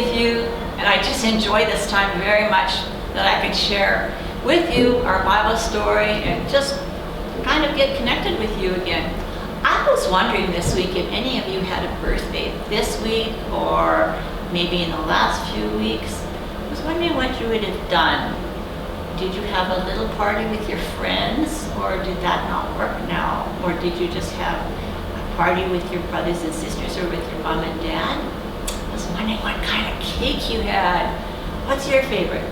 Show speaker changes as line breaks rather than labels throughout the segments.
with you, and I just enjoy this time very much that I can share with you our Bible story and just kind of get connected with you again. I was wondering this week if any of you had a birthday this week or maybe in the last few weeks. I was wondering what you would have done. Did you have a little party with your friends, or did that not work now? Or did you just have a party with your brothers and sisters or with your mom and dad? I was wondering what kind of cake you had. What's your favorite?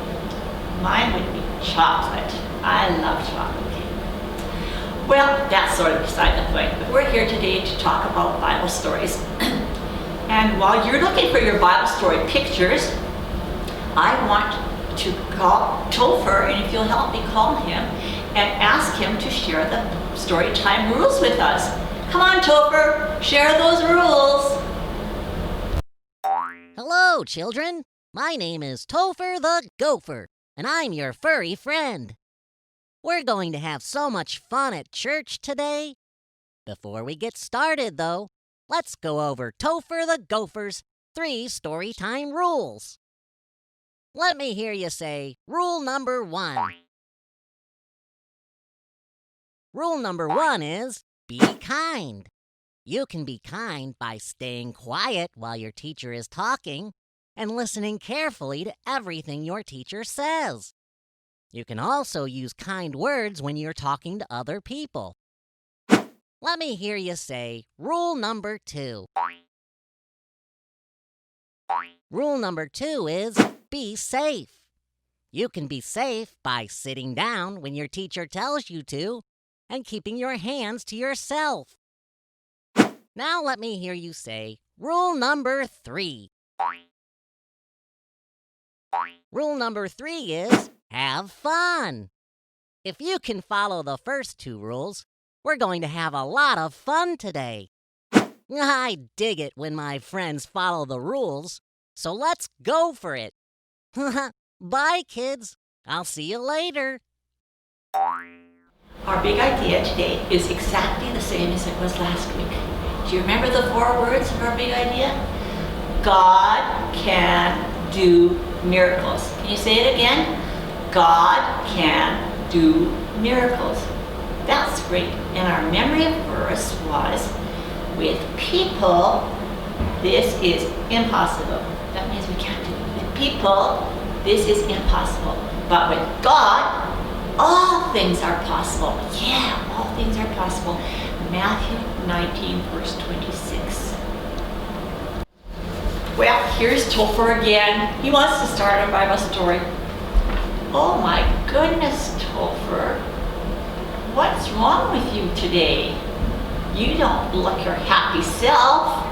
Mine would be chocolate. I love chocolate cake. Well, that's sort of beside the point, but we're here today to talk about Bible stories. And while you're looking for your Bible story pictures, I want to call Topher, and if you'll help me call him and ask him to share the story time rules with us. Come on, Topher, share those rules.
Hello, children. My name is Topher the Gopher, and I'm your furry friend. We're going to have so much fun at church today. Before we get started, though, let's go over Topher the Gopher's 3 story time rules. Let me hear you say, rule number 1. Rule number 1 is, be kind. You can be kind by staying quiet while your teacher is talking and listening carefully to everything your teacher says. You can also use kind words when you're talking to other people. Let me hear you say, rule number 2. Rule number 2 is, be safe. You can be safe by sitting down when your teacher tells you to and keeping your hands to yourself. Now let me hear you say, rule number 3. Rule number 3 is, have fun. If you can follow the first 2 rules, we're going to have a lot of fun today. I dig it when my friends follow the rules, so let's go for it. Bye, kids. I'll see you later.
Our big idea today is exactly the same as it was last week. Do you remember the 4 words of our big idea? God can do miracles. Can you say it again? God can do miracles. That's great. And our memory verse was, with people, this is impossible. That means we can't do it. With people, this is impossible. But with God, all things are possible. Yeah, all things are possible. Matthew 19, verse 26. Well, here's Topher again. He wants to start a Bible story. Oh my goodness, Topher. What's wrong with you today? You don't look your happy self.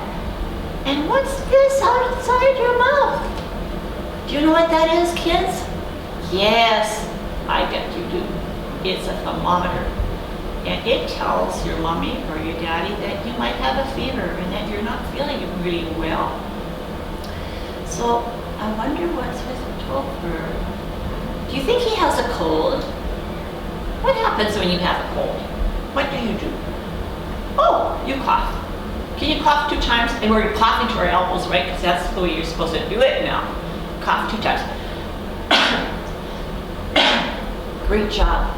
And what's this outside your mouth? Do you know what that is, kids? Yes, I bet you do. It's a thermometer. And it tells your mommy or your daddy that you might have a fever and that you're not feeling really well. So I wonder what's with Topher. Do you think he has a cold? What happens when you have a cold? What do you do? Oh, you cough. Can you cough 2 times? And we're coughing to our elbows, right? Because that's the way you're supposed to do it now. Cough 2 times. Great job.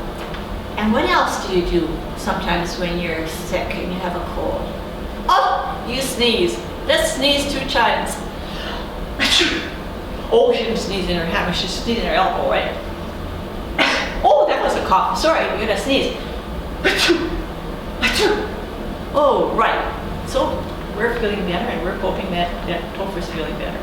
And what else do you do sometimes when you're sick and you have a cold? Oh, you sneeze. Let's sneeze 2 times. Oh, she didn't sneeze in her hand, she sneezed in her elbow, right? Oh, that was a cough. Sorry, you gotta sneeze. Oh, right. So we're feeling better, and we're hoping that Topher's feeling better.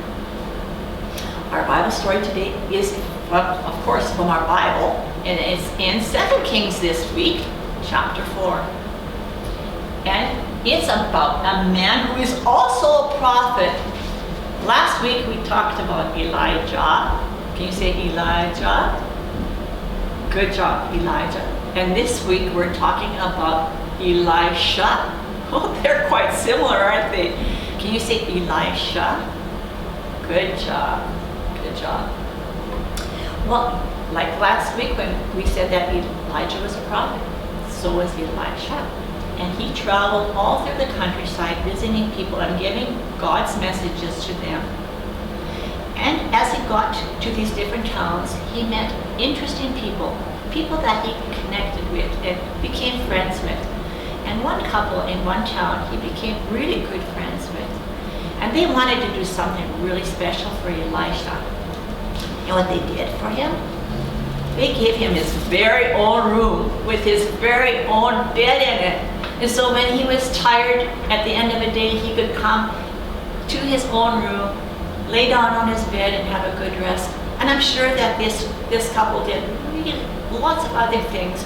Our Bible story today is, of course, from our Bible, and it's in 2 Kings this week, chapter 4. And it's about a man who is also a prophet. Last week we talked about Elijah. Can you say Elijah? Good job, Elijah. And this week we're talking about Elisha. Oh, they're quite similar, aren't they? Can you say Elisha? Good job. Good job. Well, like last week when we said that Elijah was a prophet, so was Elisha. And he traveled all through the countryside visiting people and giving God's messages to them. And as he got to these different towns, he met interesting people, people that he connected with and became friends with. And one couple in one town he became really good friends with. And they wanted to do something really special for Elisha. You know what they did for him? They gave him his very own room with his very own bed in it. And so when he was tired at the end of the day, he could come to his own room, lay down on his bed and have a good rest. And I'm sure that this couple did really lots of other things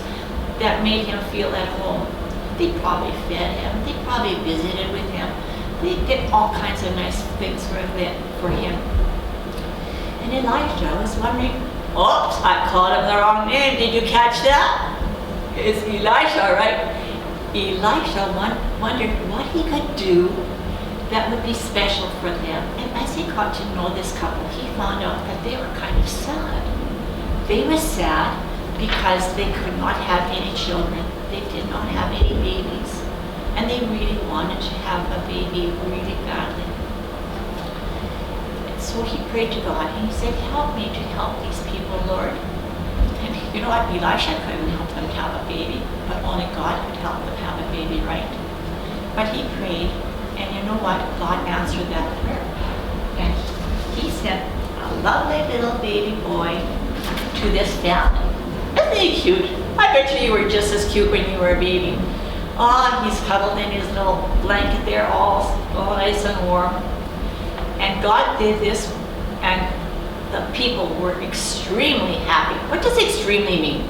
that made him feel at home. They probably fed him, they probably visited with him, they did all kinds of nice things for him. And Elijah was wondering, oops, I called him the wrong name. Did you catch that? It's Elisha, right? Elisha wondered what he could do that would be special for them. And as he got to know this couple, he found out that they were kind of sad. They were sad because they could not have any children. They did not have any babies. And they really wanted to have a baby really badly. So he prayed to God and he said, help me to help these people, Lord. And you know what? Elisha couldn't help them have a baby, but only God could help them have a baby, right? But he prayed, and you know what? God answered that prayer. And he sent a lovely little baby boy to this family. Isn't he cute? I bet you were just as cute when you were a baby. Oh, he's cuddled in his little blanket there, all nice and warm. And God did this, and the people were extremely happy. What does extremely mean?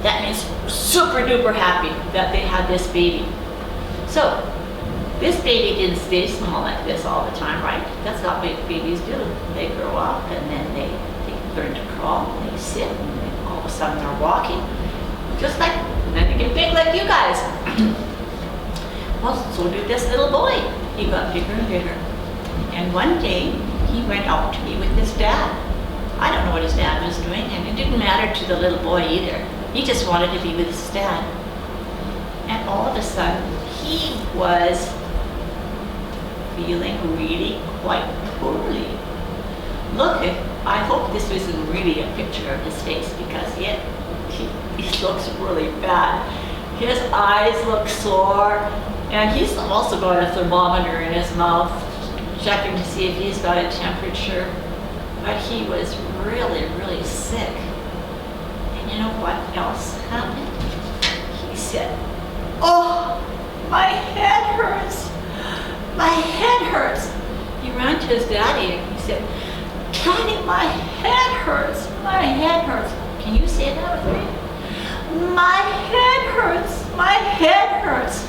That means super duper happy that they had this baby. So, this baby didn't stay small like this all the time, right? That's not what babies do. They grow up and then they learn to crawl, they sit, and then all of a sudden they're walking. Just like, and then they get big like you guys. Well, so did this little boy. He got bigger and bigger. And one day, he went out to be with his dad. I don't know what his dad was doing, and it didn't matter to the little boy either. He just wanted to be with his dad. And all of a sudden, he was feeling really quite poorly. Look, I hope this isn't really a picture of his face, because he looks really bad. His eyes look sore, and he's also got a thermometer in his mouth, checking to see if he's got a temperature. But he was really, really sick. And you know what else happened? He said, oh, my head hurts. My head hurts. He ran to his daddy and he said, Daddy, my head hurts. My head hurts. Can you say that with me? My head hurts. My head hurts.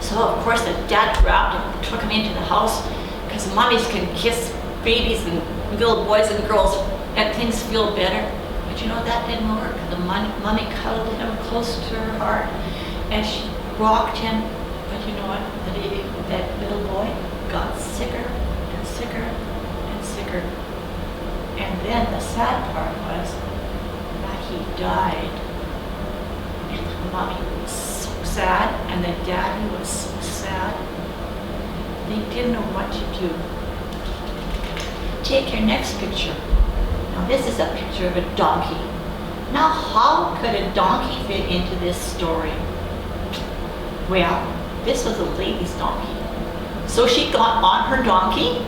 So of course the dad grabbed him, took him into the house, because mummies can kiss babies and little boys and girls and things feel better. But you know, that didn't work. The mummy cuddled him close to her heart and she rocked him. But you know what? That little boy got sicker and sicker and sicker. And then the sad part was that he died. And the mummy was so sad, and the daddy was so sad. They didn't know what to do. Take your next picture. Now this is a picture of a donkey. Now how could a donkey fit into this story? Well, this was a lady's donkey. So she got on her donkey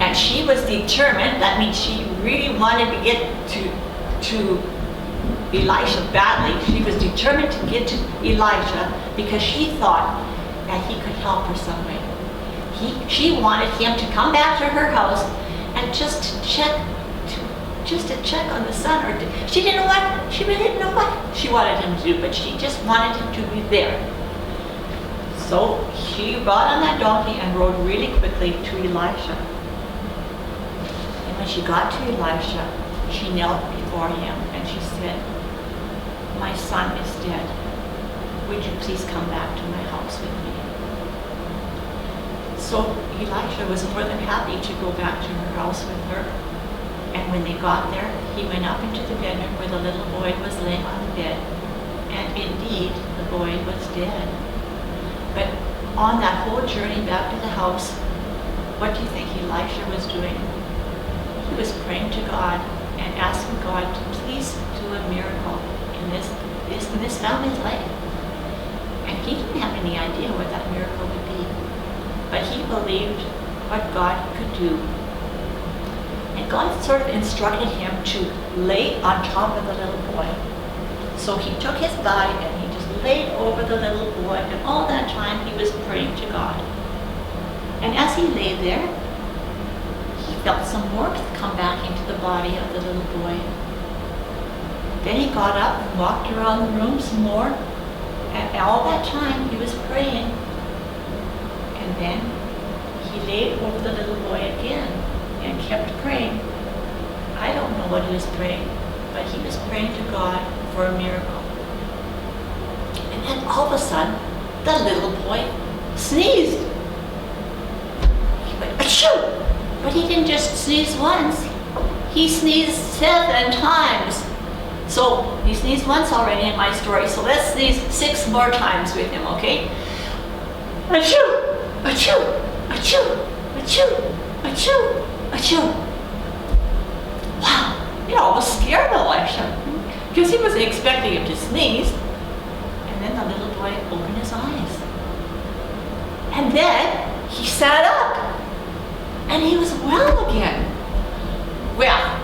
and she was determined, that means she really wanted to get to Elisha badly. She was determined to get to Elijah because she thought that he could help her some way. She wanted him to come back to her house and just to check on the son. She didn't know what, she really didn't know what she wanted him to do, but she just wanted him to be there. So she got on that donkey and rode really quickly to Elisha. And when she got to Elisha, she knelt before him and she said, my son is dead. Would you please come back to my house with me? So Elisha was more than happy to go back to her house with her. And when they got there, he went up into the bedroom where the little boy was laying on the bed. And indeed, the boy was dead. But on that whole journey back to the house, what do you think Elisha was doing? he was praying to God and asking God to please do a miracle in this family's life. And he didn't have any idea what that miracle would be, but he believed what God could do. And God sort of instructed him to lay on top of the little boy. So he took his body and he just laid over the little boy, and all that time he was praying to God. And as he lay there, he felt some warmth come back into the body of the little boy. Then he got up and walked around the room some more, and all that time he was praying. And then he laid over the little boy again and kept praying. I don't know what he was praying, but he was praying to God for a miracle. And then all of a sudden, the little boy sneezed. He went, achoo! But he didn't just sneeze once. He sneezed 7 times. So he sneezed once already in my story, so let's sneeze 6 more times with him, okay? Achoo! Achoo! Achoo! Achoo! Achoo! Achoo! Wow! It almost scared Elisha, because he wasn't expecting him to sneeze. And then the little boy opened his eyes. And then he sat up. And he was well again. Well,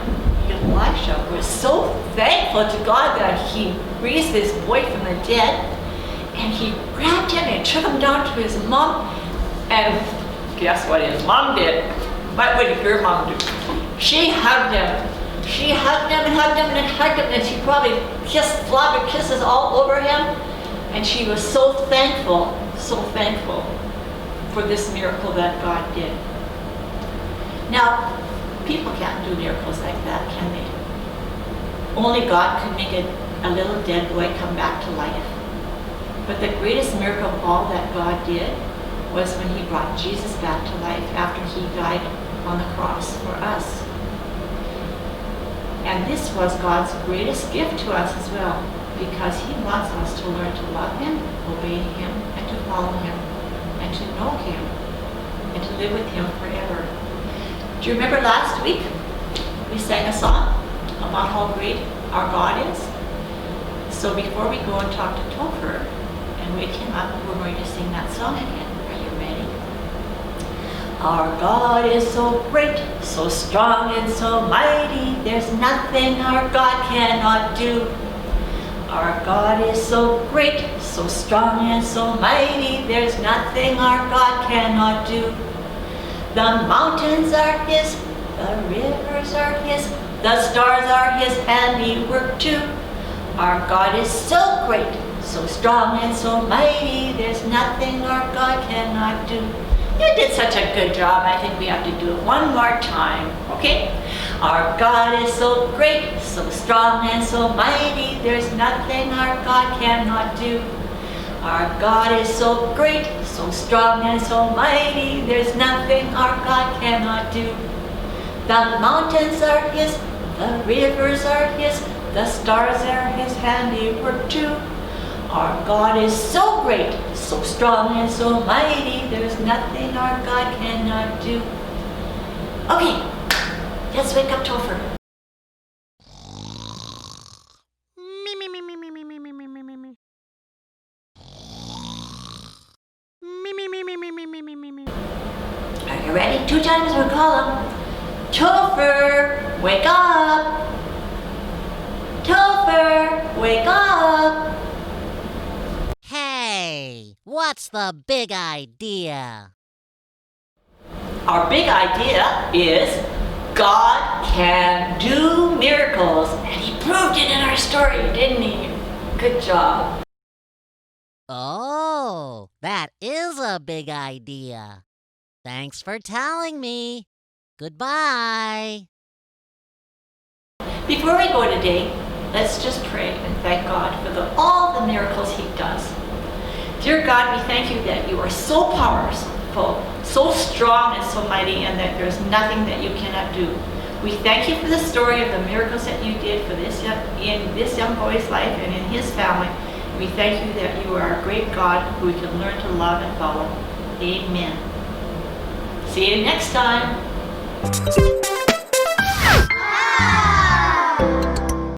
Elisha was so thankful to God that he raised this boy from the dead. And he grabbed him and took him down to his mom. And guess what his mom did? What would your mom do? She hugged him. She hugged him and hugged him and hugged him, and she probably kissed, flopped kisses all over him. And she was so thankful for this miracle that God did. Now, people can't do miracles like that, can they? Only God could make a little dead boy come back to life. But the greatest miracle of all that God did was when he brought Jesus back to life after he died on the cross for us. And this was God's greatest gift to us as well, because he wants us to learn to love him, obey him, and to follow him, and to know him, and to live with him forever. Do you remember last week we sang a song about how great our God is? So before we go and talk to Topher and wake him up, we're going to sing that song again. Are you ready? Our God is so great, so strong and so mighty, there's nothing our God cannot do. Our God is so great, so strong and so mighty, there's nothing our God cannot do. The mountains are his, the rivers are his, the stars are his handiwork too. Our God is so great, so strong and so mighty, there's nothing our God cannot do. You did such a good job, I think we have to do it one more time, okay? Our God is so great, so strong and so mighty, there's nothing our God cannot do. Our God is so great, so strong and so mighty, there's nothing our God cannot do. The mountains are his, the rivers are his, the stars are his handiwork too. Our God is so great, so strong and so mighty, there's nothing our God cannot do. Okay, let's wake up Topher. Are you ready? 2 times we'll call him. Topher, wake up! Topher, wake up!
Hey, what's the big idea?
Our big idea is God can do miracles, and he proved it in our story, didn't he? Good job.
Oh, that is a big idea. Thanks for telling me. Goodbye.
Before we go today, let's just pray and thank God for all the miracles he does. Dear God, we thank you that you are so powerful, so strong and so mighty, and that there's nothing that you cannot do. We thank you for the story of the miracles that you did for in this young boy's life and in his family. We thank you that you are a great God who we can learn to love and follow. Amen. See you next time.